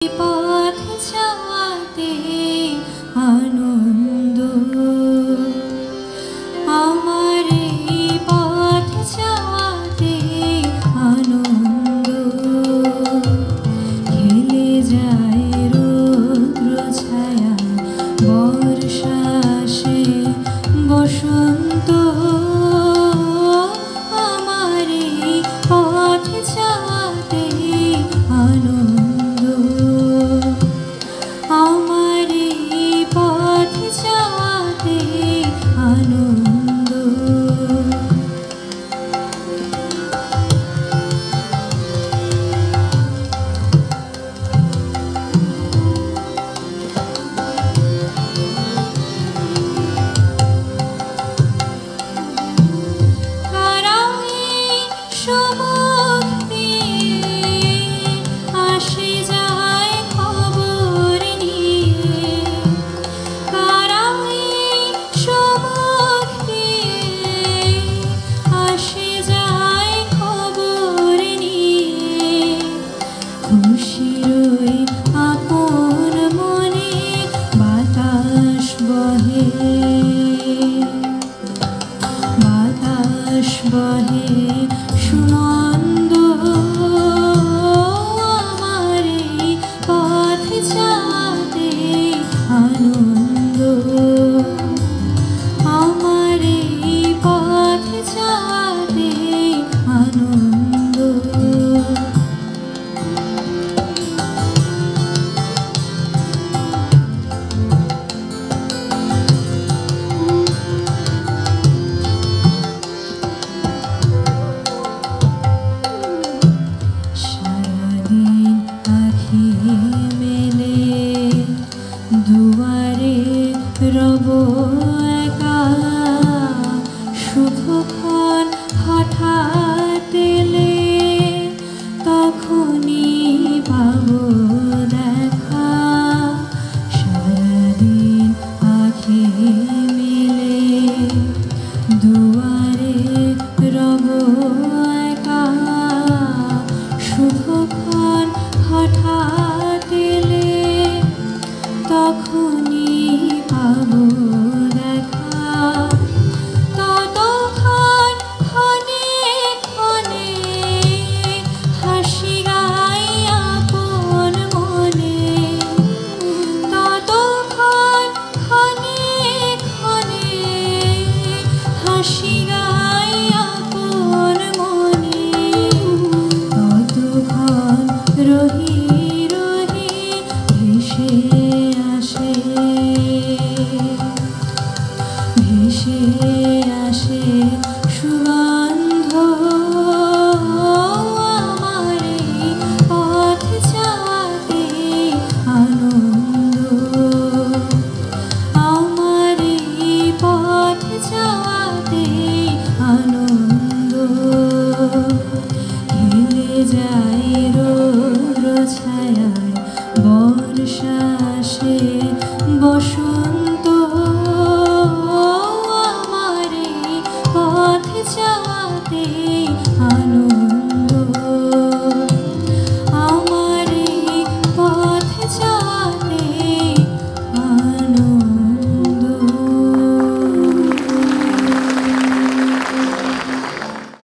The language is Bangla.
পথ যাওয়াতে আনন্দ, আমার এই পথ যাওয়াতে আনন্দ। খেলে যায় রৌদ্র ছায়া, বর্ষা আসে বসন্ত, আমার এই পথ যাওয়াতে আনন্দ, আমার এই পথ যাওয়াতে আনন্দ। বাতাস বহে সুমন্দ, আমার এই পথ যাওয়াতে আনন্দ, আমার এই পথ যাওয়াতে আনন্দ। রব একা শুভক্ষণ হঠাৎ এলে, তখনই পাবো দেখা। সারাদিন আঁখি মেলে দুয়ারে রব একা, শুভক্ষণ হঠাৎ এলে, তখনই পাবো দেখা। ততক্ষণ ক্ষণে ক্ষণে হাসি গাই আপন মনে, ততক্ষণ ক্ষণে ক্ষণে হাসি গাই আপন মনে, ততক্ষণ রহি রহি ভেসে আসে, ভেসে আসে সুগন্ধ, আমার এই পথ যাওয়াতে আনন্দ, আমার এই পথ যাওয়াতে আনন্দ। খেলে যায় রৌদ্র ছায়ায়, বর্ষা আসে বসন্ত।